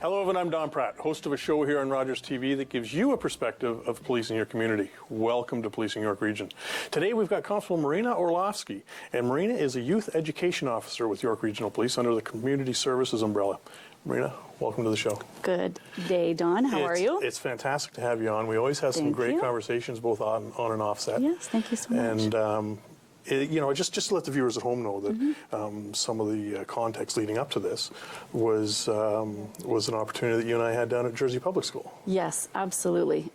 Hello, everyone. I'm Don Pratt, host of a show here on Rogers TV that gives you a perspective of policing your community. Welcome to Policing York Region. Today we've got Constable Marina Orlovski, and Marina is a youth education officer with York Regional Police under the Community Services umbrella. Marina, welcome to the show. Good day, Don. How are you? It's fantastic to have you on. We always have some great conversations, both on and off set. Yes, thank you so much. And just to let the viewers at home know that some of the context leading up to this was an opportunity that you and I had down at Jersey Public School. Yes, absolutely.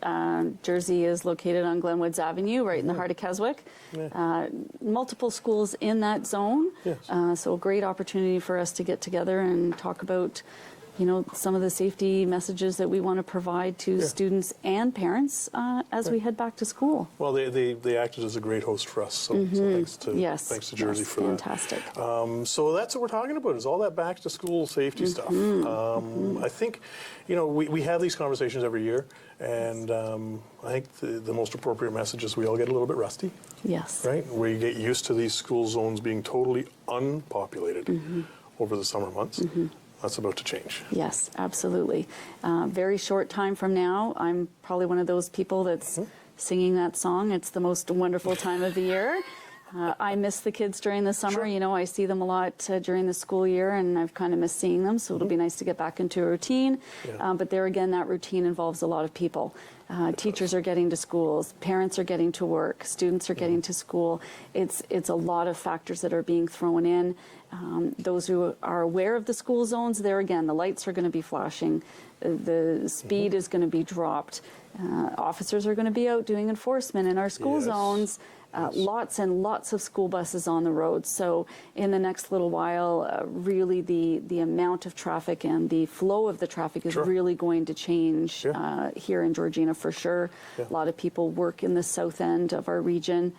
Jersey is located on Glenwoods Avenue, right in the heart of Keswick. Yeah. Multiple schools in that zone. Yes. So a great opportunity for us to get together and talk about some of the safety messages that we want to provide to students and parents as we head back to school. Well, they acted as a great host for us, so thanks to Jersey for fantastic. That. So that's what we're talking about, is all that back to school safety stuff. I think, we have these conversations every year, and I think the most appropriate message is we all get a little bit rusty. Yes. Right? We get used to these school zones being totally unpopulated over the summer months. That's about to change. Yes, absolutely. Very short time from now, I'm probably one of those people that's singing that song. It's the most wonderful time of the year. I miss the kids during the summer. Sure. I see them a lot during the school year, and I've kind of missed seeing them, so it'll be nice to get back into a routine. Yeah. But there again, that routine involves a lot of people. Teachers are getting to schools, parents are getting to work, students are getting to school. It's a lot of factors that are being thrown in. Those who are aware of the school zones, there again, the lights are going to be flashing, the speed is going to be dropped. Officers are going to be out doing enforcement in our school zones. Lots and lots of school buses on the road. So in the next little while, really the amount of traffic and the flow of the traffic is really going to change here in Georgina for sure. A lot of people work in the south end of our region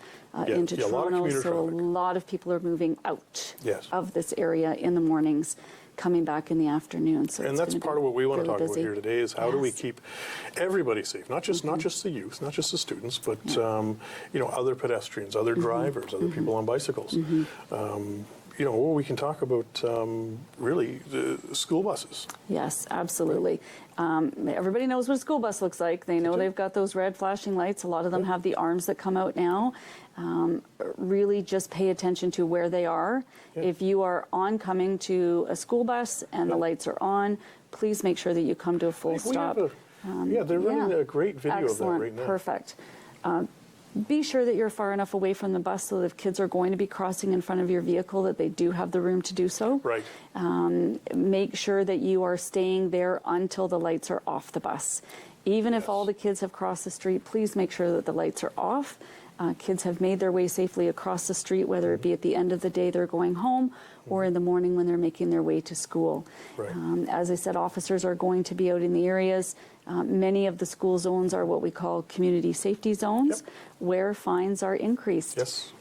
into Toronto, so a lot of people are moving out of this area in the mornings, coming back in the afternoon. So and that's part of what we want to talk about here today, is how do we keep everybody safe, not just the youth, not just the students, but other pedestrians, other drivers, other people on bicycles. We can talk about really the school buses. Yes, absolutely. Everybody knows what a school bus looks like. They know they've got those red flashing lights. A lot of them have the arms that come out now. Really just pay attention to where they are. If you are oncoming to a school bus and the lights are on, please make sure that you come to a full stop. They're running a great video of that right now. Perfect. Be sure that you're far enough away from the bus so that if kids are going to be crossing in front of your vehicle, that they do have the room to do so. Right. Make sure that you are staying there until the lights are off the bus. Even if all the kids have crossed the street, please make sure that the lights are off. Kids have made their way safely across the street, whether it be at the end of the day they're going home or in the morning when they're making their way to school. Right. As I said, officers are going to be out in the areas. Many of the school zones are what we call community safety zones, where fines are increased. Yes.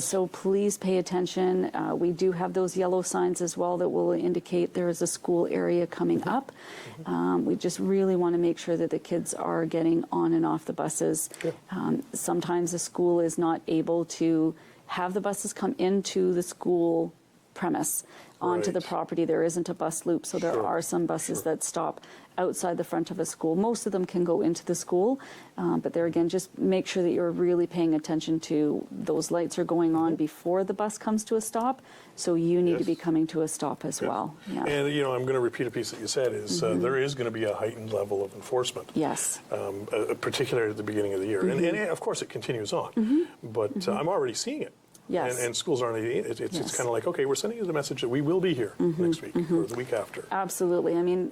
So please pay attention. We do have those yellow signs as well that will indicate there is a school area coming up. We just really want to make sure that the kids are getting on and off the buses. Sometimes the school is not able to have the buses come into the school premise onto the property. There isn't a bus loop, so there are some buses that stop outside the front of a school. Most of them can go into the school, but there again, just make sure that you're really paying attention to those lights are going on before the bus comes to a stop, so you need to be coming to a stop as well. And I'm going to repeat a piece that you said is there is going to be a heightened level of enforcement. Yes. Particularly at the beginning of the year. And of course it continues on, but I'm already seeing it. Yes. And schools aren't, it's kind of like, okay, we're sending you the message that we will be here next week or the week after. Absolutely. I mean,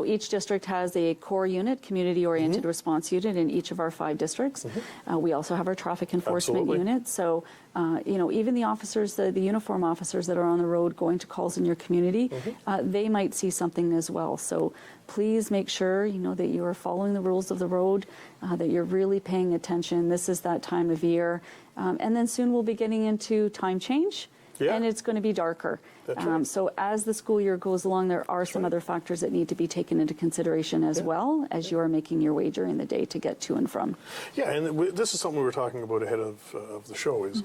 each district has a core unit, community-oriented response unit in each of our 5 districts. We also have our traffic enforcement unit. So, even the officers, the uniform officers that are on the road going to calls in your community, they might see something as well. So please make sure, that you are following the rules of the road, that you're really paying attention. This is that time of year. And then soon we'll be getting into time change. Yeah. and it's going to be darker. That's right. So as the school year goes along, there are some other factors that need to be taken into consideration as well as you are making your way during the day to get to and from. Yeah, and this is something we were talking about ahead of the show, is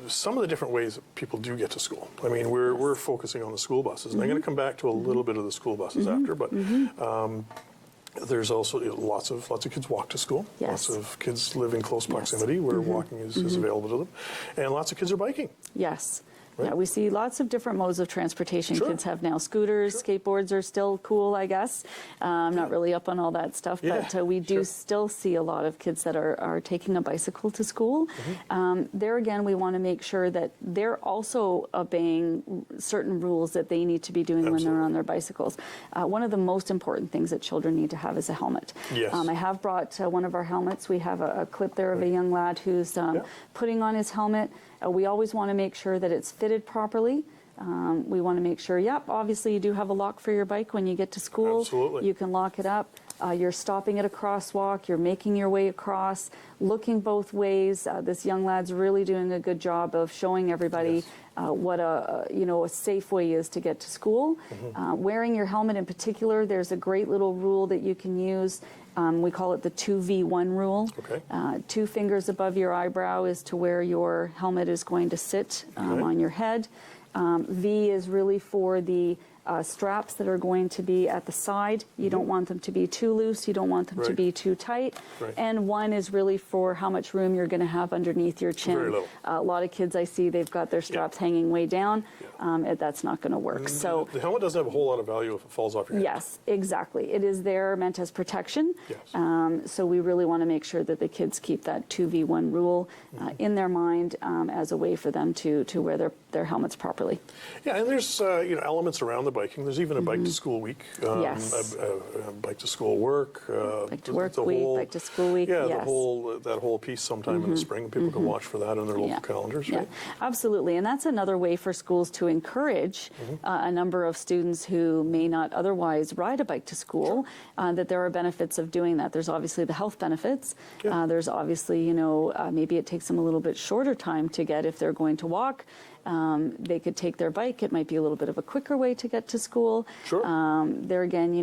some of the different ways that people do get to school. I mean, we're focusing on the school buses, and I'm going to come back to a little bit of the school buses after, but there's also lots of kids walk to school. Yes. Lots of kids live in close proximity where walking is available to them, and lots of kids are biking. Yes. Right. Yeah, we see lots of different modes of transportation. Sure. Kids have now scooters, skateboards are still cool, I guess. I'm not really up on all that stuff, but we do still see a lot of kids that are taking a bicycle to school. There again, we want to make sure that they're also obeying certain rules that they need to be doing when they're on their bicycles. One of the most important things that children need to have is a helmet. Yes. I have brought one of our helmets. We have a clip there of a young lad who's putting on his helmet. We always want to make sure that it's fitted properly. We want to make sure, obviously you do have a lock for your bike when you get to school. Absolutely. You can lock it up. You're stopping at a crosswalk. You're making your way across, looking both ways. This young lad's really doing a good job of showing everybody what a safe way is to get to school. Wearing your helmet in particular, there's a great little rule that you can use. We call it the 2V1 rule. Okay. 2 fingers above your eyebrow is to where your helmet is going to sit on your head. V is really for the straps that are going to be at the side. You don't want them to be too loose. You don't want them to be too tight. Right. And 1 is really for how much room you're going to have underneath your chin. Very low. A lot of kids I see, they've got their straps hanging way down. That's not going to work. So the helmet doesn't have a whole lot of value if it falls off your head. yes, exactly. It is there meant as protection. Yes. So we really want to make sure that the kids keep that 2V1 rule in their mind as a way for them to wear their helmets properly. Yeah, and there's elements around the biking. There's even a bike to school week. Yes. A bike to school work. Bike to work week, bike to school week. Yeah, yes. that whole piece sometime in the spring. People can watch for that on their local calendars, right? Absolutely. And that's another way for schools to encourage a number of students who may not otherwise ride a bike to school, that there are benefits of doing that. There's obviously the health benefits. There's obviously, maybe it takes them a little bit shorter time to get if they're going to walk. They could take their bike. It might be a little bit of a quicker way to get to school. Sure. There again,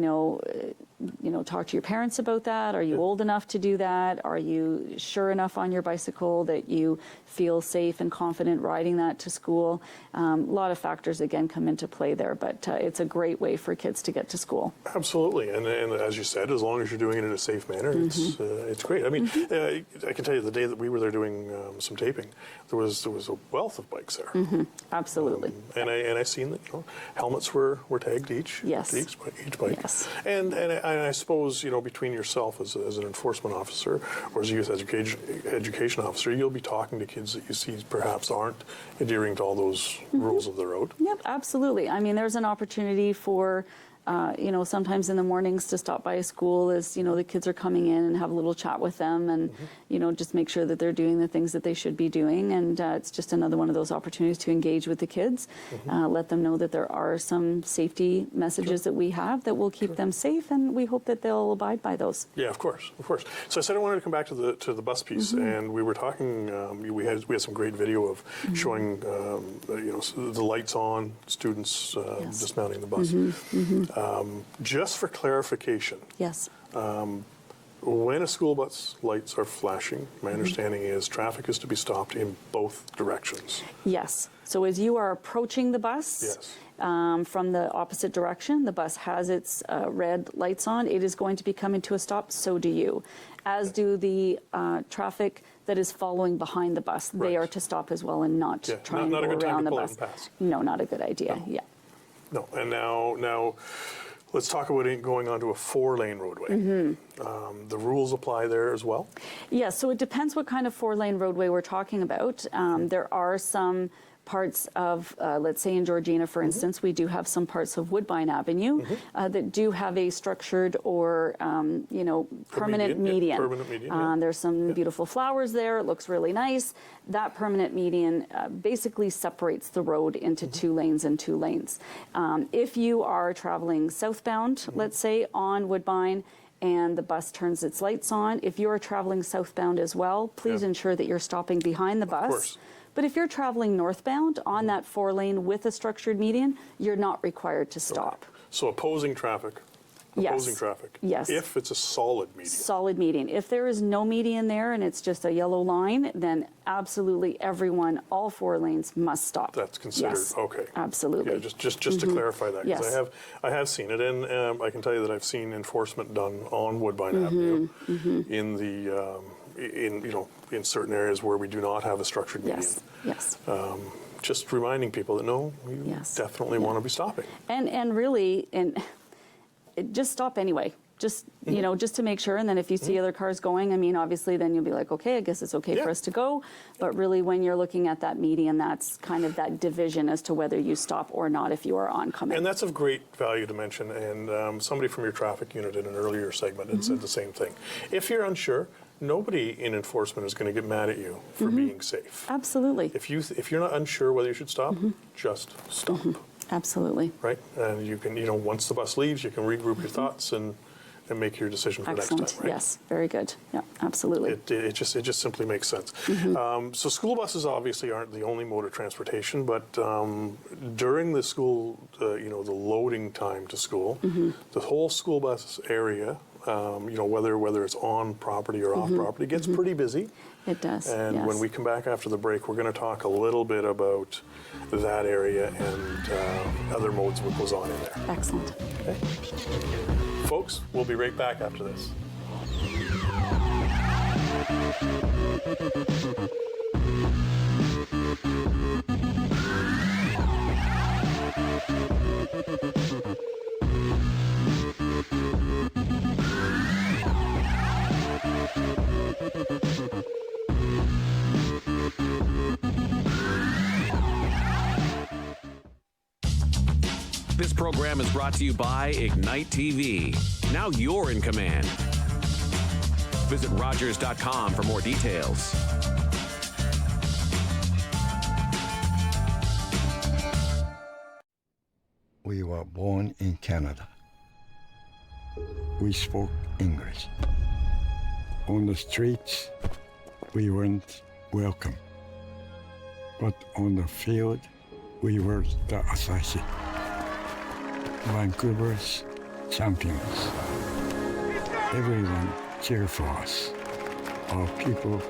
talk to your parents about that. Are you old enough to do that? Are you sure enough on your bicycle that you feel safe and confident riding that to school? A lot of factors, again, come into play there, but it's a great way for kids to get to school. Absolutely. And as you said, as long as you're doing it in a safe manner, it's great. I mean, I can tell you the day that we were there doing some taping, there was a wealth of bikes there. Absolutely. And I seen that helmets were tagged each. Yes. Each bike. Yes. And I suppose between yourself as an enforcement officer or as a youth education officer, you'll be talking to kids that you see perhaps aren't adhering to all those rules of the road. Yep, absolutely. I mean, there's an opportunity for sometimes in the mornings to stop by a school as, the kids are coming in and have a little chat with them and, just make sure that they're doing the things that they should be doing. And it's just another one of those opportunities to engage with the kids, let them know that there are some safety messages that we have that will keep them safe, and we hope that they'll abide by those. Yeah, of course. So I said I wanted to come back to the bus piece, and we were talking. We had some great video of showing the lights on, students dismounting the bus. Just for clarification, Yes. when a school bus lights are flashing, my understanding is traffic is to be stopped in both directions. Yes. So as you are approaching the bus from the opposite direction, the bus has its red lights on. It is going to be coming to a stop, so do you. As do the traffic that is following behind the bus. Right. They are to stop as well and not try and go around the bus. No, not a good idea. No. No, and now let's talk about it going onto a 4-lane roadway. The rules apply there as well? Yeah, so it depends what kind of 4-lane roadway we're talking about. There are some parts of, let's say in Georgina, for instance, we do have some parts of Woodbine Avenue that do have a structured or, permanent median. Permanent median, There's some beautiful flowers there. It looks really nice. That permanent median basically separates the road into 2 lanes and 2 lanes. If you are traveling southbound, let's say, on Woodbine, and the bus turns its lights on, if you're traveling southbound as well, please ensure that you're stopping behind the bus. But if you're traveling northbound on that 4-lane with a structured median, you're not required to stop. So opposing traffic. Opposing traffic. Yes. If it's a solid median. Solid median. If there is no median there and it's just a yellow line, then absolutely everyone, all 4 lanes must stop. That's considered, yes, okay. Absolutely. Yeah, just to clarify that, because Yes. I have seen it, and I can tell you that I've seen enforcement done on Woodbine Avenue in the in certain areas where we do not have a structured median. Yes. Just reminding people that no, you definitely want to be stopping. And really, just stop anyway. Just just to make sure. And then if you see other cars going, I mean, obviously, then you'll be like, okay, I guess it's okay for us to go. But really, when you're looking at that median, that's kind of that division as to whether you stop or not if you are oncoming. And that's of great value to mention. And somebody from your traffic unit in an earlier segment had said the same thing. If you're unsure, nobody in enforcement is going to get mad at you for being safe. Absolutely. If you're not unsure whether you should stop, just stop. Absolutely. Right, and you can once the bus leaves, you can regroup your thoughts and make your decision for Excellent. next time. Right? Yes. Very good. Yeah. Absolutely. It just simply makes sense. So school buses obviously aren't the only mode of transportation, but during the school, the loading time to school, the whole school bus area, whether it's on property or off property, gets pretty busy. It does. And when we come back after the break, we're going to talk a little bit about that area and other modes what goes on in there. Excellent. Okay. Folks, we'll be right back after this. This program is brought to you by Ignite TV. Now you're in command. Visit Rogers.com for more details. We were born in Canada. We spoke English. On the streets, we weren't welcome. But on the field, we were the Asahi. Vancouver's champions. Everyone cheered for us. Our people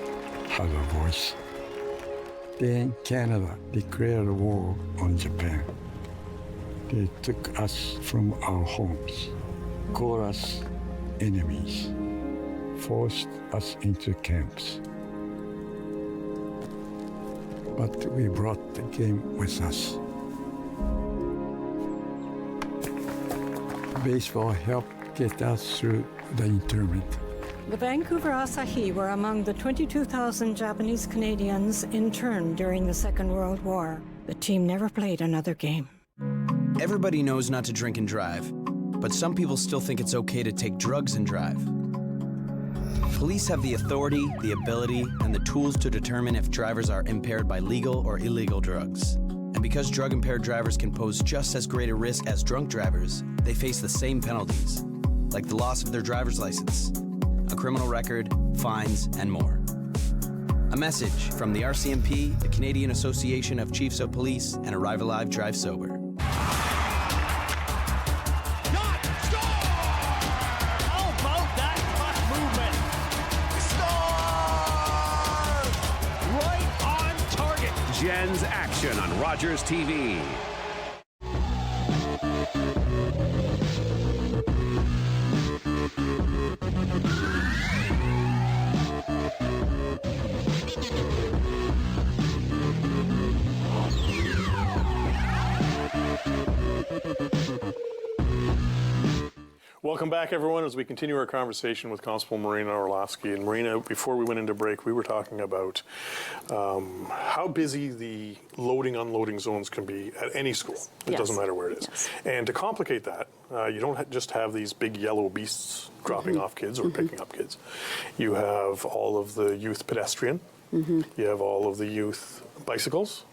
had a voice. Then Canada declared war on Japan. They took us from our homes, called us enemies, forced us into camps. But we brought the game with us. Baseball helped get us through the internment. The Vancouver Asahi were among the 22,000 Japanese Canadians interned during the Second World War. The team never played another game. Everybody knows not to drink and drive, but some people still think it's okay to take drugs and drive. Police have the authority, the ability, and the tools to determine if drivers are impaired by legal or illegal drugs. And because drug-impaired drivers can pose just as great a risk as drunk drivers, they face the same penalties, like the loss of their driver's license, a criminal record, fines, and more. A message from the RCMP, the Canadian Association of Chiefs of Police, and Arrive Alive, Drive Sober. Jen's Action on Rogers TV. Welcome back, everyone, as we continue our conversation with Constable Marina Orlovski. And Marina, before we went into break, we were talking about how busy the loading, unloading zones can be at any school. It doesn't matter where it is. Yes. And to complicate that, you don't just have these big yellow beasts dropping off kids or picking up kids. You have all of the youth pedestrian. You have all of the youth bicycles.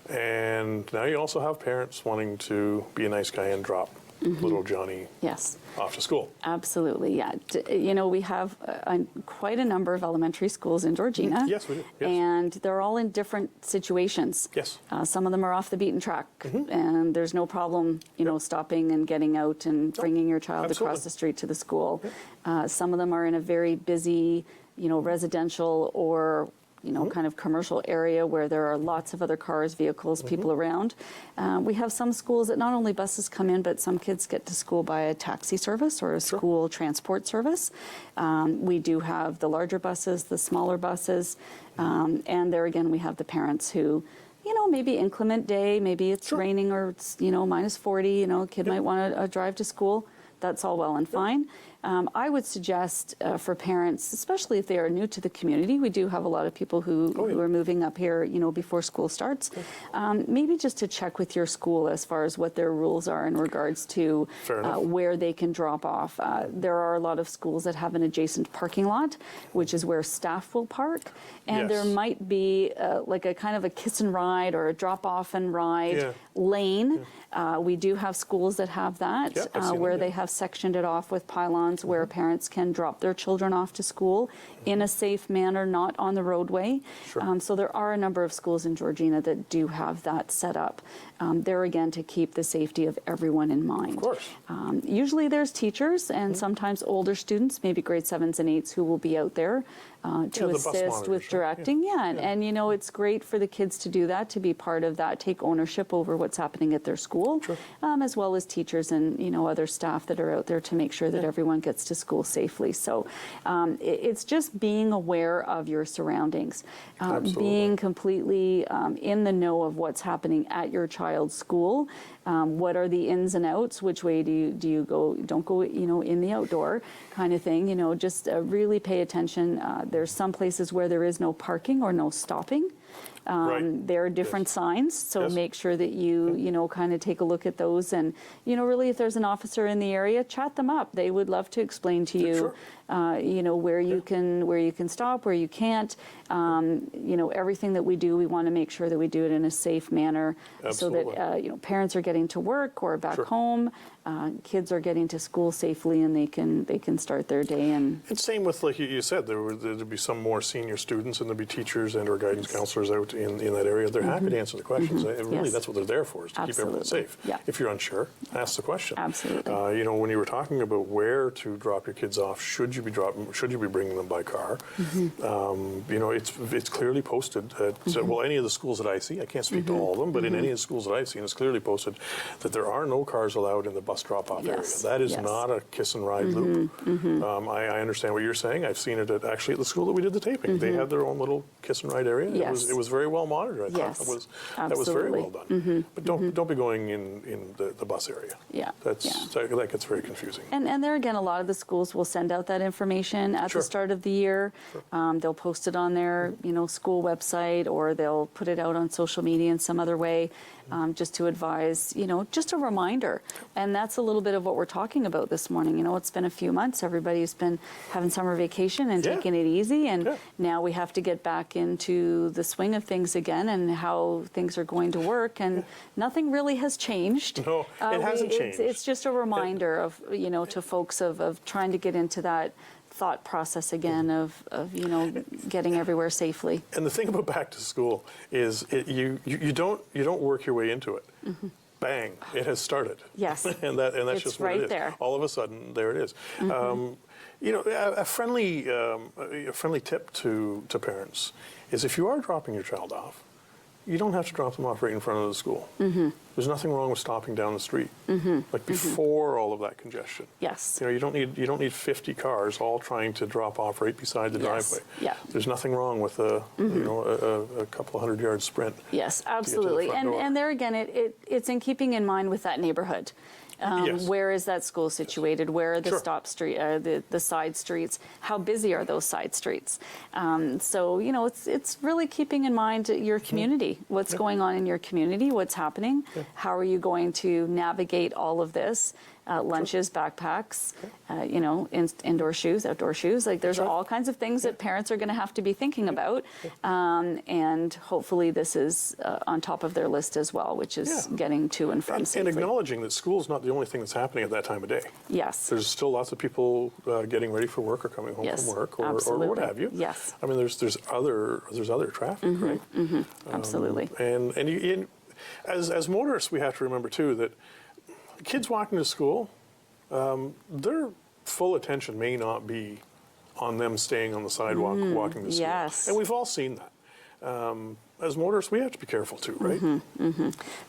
And now you also have parents wanting to be a nice guy and drop little Johnny Yes. off to school. Absolutely, yeah. We have quite a number of elementary schools in Georgina. Yes, we do. Yes. And they're all in different situations. Yes. Some of them are off the beaten track, and there's no problem, stopping and getting out and bringing your child Absolutely. across the street to the school. Some of them are in a very busy, residential or kind of commercial area where there are lots of other cars, vehicles, people around. We have some schools that not only buses come in, but some kids get to school by a taxi service or a school transport service. We do have the larger buses, the smaller buses, and there again we have the parents who, maybe inclement day, maybe it's raining or it's, minus 40, a kid might want to drive to school. That's all well and fine. I would suggest for parents, especially if they are new to the community, we do have a lot of people who are moving up here, before school starts, maybe just to check with your school as far as what their rules are in regards to where they can drop off. There are a lot of schools that have an adjacent parking lot, which is where staff will park, and there might be like a kind of a kiss and ride or a drop off and ride lane. We do have schools that have that, where they have sectioned it off with pylons where parents can drop their children off to school in a safe manner, not on the roadway. So there are a number of schools in Georgina that do have that set up. There again to keep the safety of everyone in mind. Of course. Usually there's teachers and sometimes older students, maybe grade 7s and 8s, who will be out there to assist with directing. And it's great for the kids to do that, to be part of that, take ownership over what's happening at their school, as well as teachers and other staff that are out there to make sure that everyone gets to school safely. So it's just being aware of your surroundings, being completely in the know of what's happening at your child's school. What are the ins and outs? Which way do you go? Don't go, in the outdoor kind of thing. Just really pay attention. There's some places where there is no parking or no stopping. There are different signs, so make sure that you kind of take a look at those, and really if there's an officer in the area, chat them up. They would love to explain to you where you can stop, where you can't. Everything that we do, we want to make sure that we do it in a safe manner, so that parents are getting to work or back home, kids are getting to school safely, and they can start their day. And same with, like you said, there'd be some more senior students, and there'd be teachers and or guidance counselors out in that area. They're happy to answer the questions. Really, that's what they're there for, is to keep everyone safe. If you're unsure, ask the question. Absolutely. When you were talking about where to drop your kids off, should you be bringing them by car? It's clearly posted at any of the schools that I see. I can't speak to all of them, but in any of the schools that I've seen, it's clearly posted that there are no cars allowed in the bus drop-off area. That is not a kiss and ride loop. I understand what you're saying. I've seen it actually at the school that we did the taping. They had their own little kiss and ride area. It was very well monitored. I thought that was very well done. But don't be going in the bus area. That gets very confusing. And there again, a lot of the schools will send out that information at the start of the year. They'll post it on their school website, or they'll put it out on social media in some other way, just to advise, just a reminder. And that's a little bit of what we're talking about this morning. It's been a few months. Everybody's been having summer vacation and taking it easy, and now we have to get back into the swing of things again and how things are going to work, and nothing really has changed. No, it hasn't changed. It's just a reminder of, to folks of trying to get into that thought process again of getting everywhere safely. And the thing about back to school is you don't work your way into it. Bang, it has started. Yes. and that's it's just what right it is. There. All of a sudden, there it is. A friendly tip to parents is, if you are dropping your child off, you don't have to drop them off right in front of the school. There's nothing wrong with stopping down the street, like before all of that congestion. Yes. You don't need 50 cars all trying to drop off right beside the driveway. There's nothing wrong with a couple of 100-yard sprint. Yes, absolutely. And there again, it's in keeping in mind with that neighborhood. Where is that school situated? Where are the stop street, the side streets? How busy are those side streets? So it's really keeping in mind your community, what's going on in your community, what's happening, how are you going to navigate all of this, lunches, backpacks, indoor shoes, outdoor shoes. Like there's all kinds of things that parents are going to have to be thinking about. And hopefully this is on top of their list as well, which is getting to and from safely. And acknowledging that school's not the only thing that's happening at that time of day. Yes. There's still lots of people getting ready for work or coming home from work or what have you. Yes. I mean, there's other traffic, right? Absolutely. And as motorists, we have to remember too that kids walking to school, their full attention may not be on them staying on the sidewalk walking to school. Yes. And we've all seen that. As motorists, we have to be careful too, right?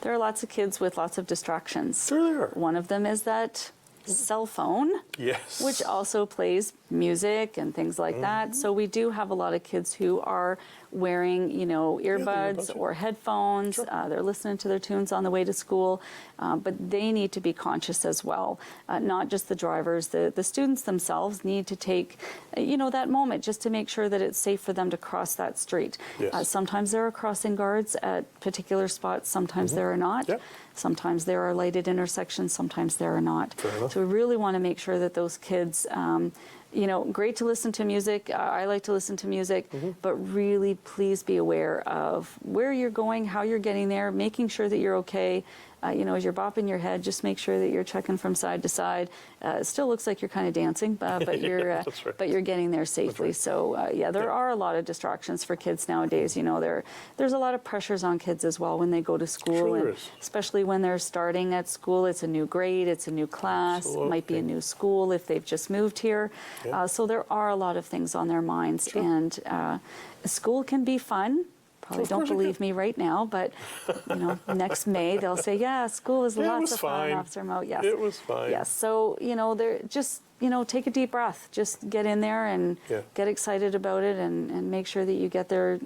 There are lots of kids with lots of distractions. Sure there are. One of them is that cell phone, Yes. which also plays music and things like that. So we do have a lot of kids who are wearing, earbuds or headphones. Sure. They're listening to their tunes on the way to school, but they need to be conscious as well. Not just the drivers, the students themselves need to take, that moment just to make sure that it's safe for them to cross that street. Yes. Sometimes there are crossing guards at particular spots, sometimes there are not. Yep. Sometimes there are lighted intersections, sometimes there are not. Fair enough. So we really want to make sure that those kids, great to listen to music. I like to listen to music, but really please be aware of where you're going, how you're getting there, making sure that you're okay. As you're bopping your head, just make sure that you're checking from side to side. It still looks like you're kind of dancing, but you're That's right. but you're getting there safely. Right. So there are a lot of distractions for kids nowadays. There's a lot of pressures on kids as well when they go to school, Sure there and is. especially when they're starting at school. It's a new grade, it's a new class, it might be a new school if they've just moved here. Yeah. So there are a lot of things on their minds, and school can be fun. Probably Of don't course it believe can. me right now, but next May they'll say, yeah, school is Yeah, it lots was of fun, fine. Officer Mo. Yes. It was fine. Yes. So, they're just, take a deep breath. Just get in there and get excited about it and make sure that you get there,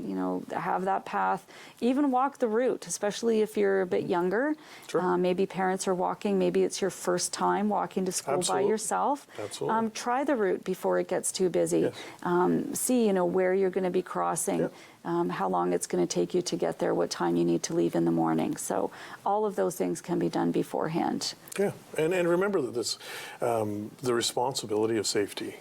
have that path. Even walk the route, especially if you're a bit younger. Sure. Maybe parents are walking. Maybe it's your first time walking to school Absolutely. by yourself. Absolutely. Try the route before it gets too busy. Yes. See, where you're going to be crossing. Yep. How long it's going to take you to get there, what time you need to leave in the morning. So all of those things can be done beforehand. Yeah, and remember that the responsibility of safety,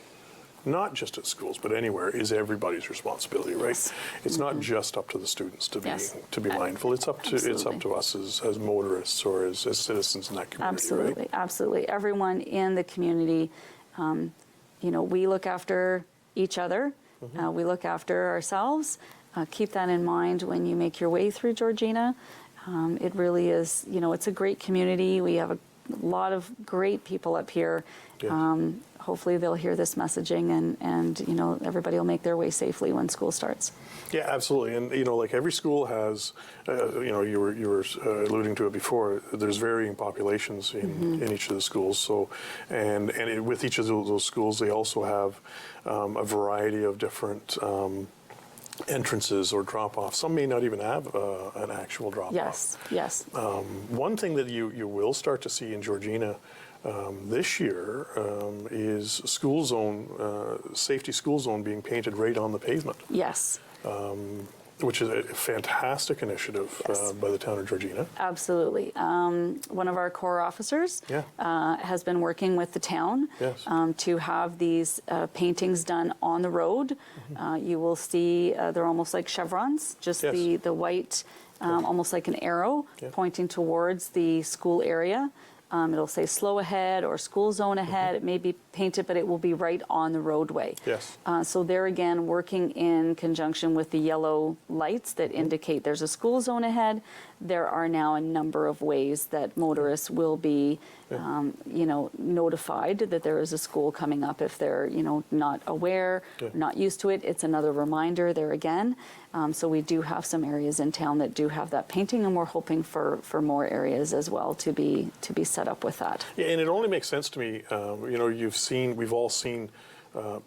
not just at schools but anywhere, is everybody's responsibility, right? Yes. It's not just up to the students to be Yes. mindful. It's up Absolutely. to us as motorists or as citizens in that community. Absolutely, right? absolutely. Everyone in the community, we look after each other. We look after ourselves. Keep that in mind when you make your way through Georgina. It really is, it's a great community. We have a lot of great people up here. Yes. Hopefully they'll hear this messaging and everybody will make their way safely when school starts. Yeah, absolutely. And like every school has, you were alluding to it before. There's varying populations in each of the schools. So, and with each of those schools, they also have a variety of different entrances or drop-offs. Some may not even have an actual drop-off. Yes, yes. One thing that you will start to see in Georgina this year is school zone, safety school zone being painted right on the pavement, Yes. which is a fantastic initiative Yes. by the town of Georgina. Absolutely. One of our core officers has been working with the town Yes. to have these paintings done on the road. You will see they're almost like chevrons, just Yes. the white, almost like an arrow pointing towards the school area. It'll say slow ahead or school zone ahead. It may be painted, but it will be right on the roadway. Yes. So they're again working in conjunction with the yellow lights that indicate there's a school zone ahead. There are now a number of ways that motorists will be, notified that there is a school coming up if they're, not aware, not used to it. It's another reminder there again. So we do have some areas in town that do have that painting, and we're hoping for more areas as well to be set up with that. Yeah, and it only makes sense to me. We've all seen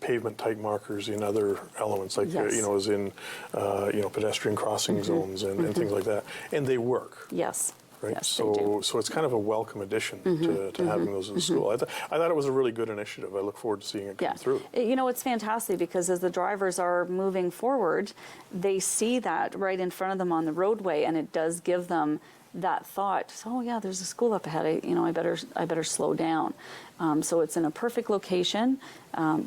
pavement type markers in other elements, like Yes. as in pedestrian crossing zones and things like that, and they work. Yes. right? Yes, they do. So it's kind of a welcome addition to having those in the school. I thought it was a really good initiative. I look forward to seeing it come through. You know, it's fantastic because as the drivers are moving forward, they see that right in front of them on the roadway, and it does give them that thought. So, oh yeah, there's a school up ahead. I better slow down. So it's in a perfect location,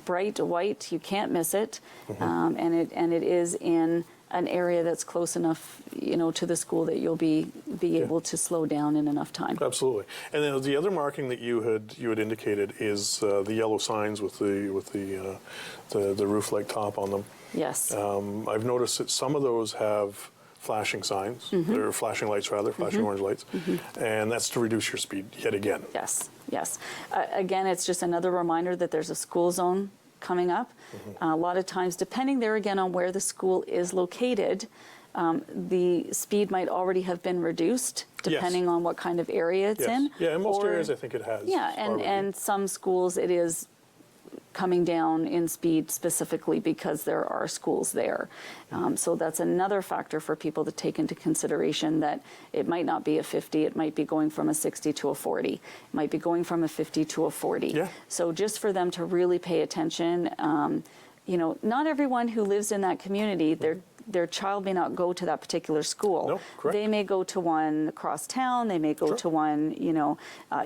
bright white. You can't miss it, and it is in an area that's close enough, you know, to the school that you'll be able to slow down in enough time. Absolutely. And then the other marking that you had indicated is the yellow signs with the roof-like top on them. Yes. I've noticed that some of those have flashing signs, or flashing lights rather, flashing orange lights, and that's to reduce your speed yet again. Yes, yes. Again, it's just another reminder that there's a school zone coming up. A lot of times, depending there again on where the school is located, the speed might already have been reduced depending on what kind of area it's in. Yeah, in most areas I think it has. Yeah, and some schools it is coming down in speed specifically because there are schools there. So that's another factor for people to take into consideration, that it might not be a 50, it might be going from a 60 to a 40. It might be going from a 50 to a 40. Yeah. So just for them to really pay attention, you know, not everyone who lives in that community, their child may not go to that particular school. No, correct. They may go to one across town, they may go to one, you know,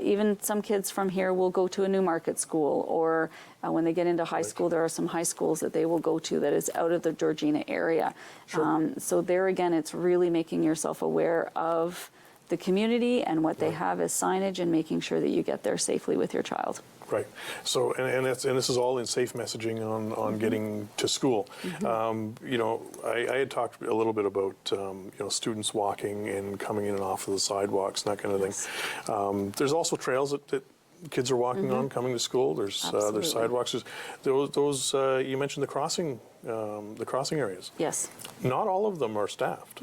even some kids from here will go to a Newmarket school, or when they get into high school, there are some high schools that they will go to that is out of the Georgina area. So there again, it's really making yourself aware of the community and what they have as signage, and making sure that you get there safely with your child. Right. So, and this is all in safe messaging on getting to school. You know, I had talked a little bit about you know, students walking and coming in and off of the sidewalks and that kind of thing. There's also trails that kids are walking on coming to school. There's sidewalks. Those you mentioned the crossing areas. Yes. Not all of them are staffed.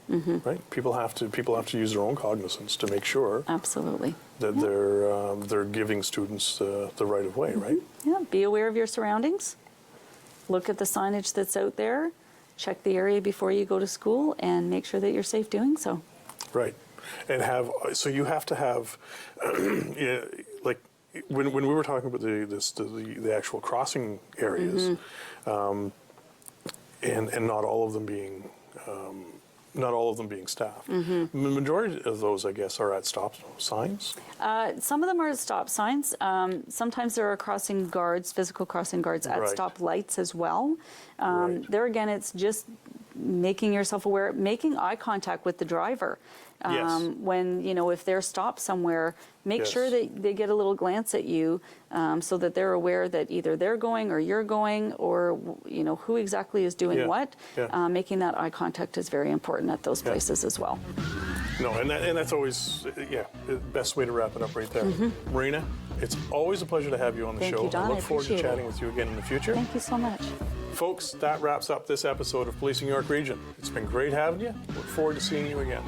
Right. People have to use their own cognizance to make sure. Absolutely. That they're giving students the right of way, right? Yeah, be aware of your surroundings. Look at the signage that's out there. Check the area before you go to school, and make sure that you're safe doing so. Right, and so you have to have, yeah, like when we were talking about the actual crossing areas, and not all of them being. Not all of them being staffed. The majority of those, I guess, are at stop signs. Some of them are at stop signs. Sometimes there are crossing guards, physical crossing guards at stop lights as well. There again, it's just making yourself aware, making eye contact with the driver. When, you know, if they're stopped somewhere, make sure that they get a little glance at you, so that they're aware that either they're going or you're going, or, you know, who exactly is doing what. Making that eye contact is very important at those places as well. No, and that's always, the best way to wrap it up right there. Marina, it's always a pleasure to have you on the show. Thank you, Don. I look forward to appreciate chatting with you again in the future. Thank you so much. Folks, that wraps up this episode of Policing York Region. It's been great having you. Look forward to seeing you again.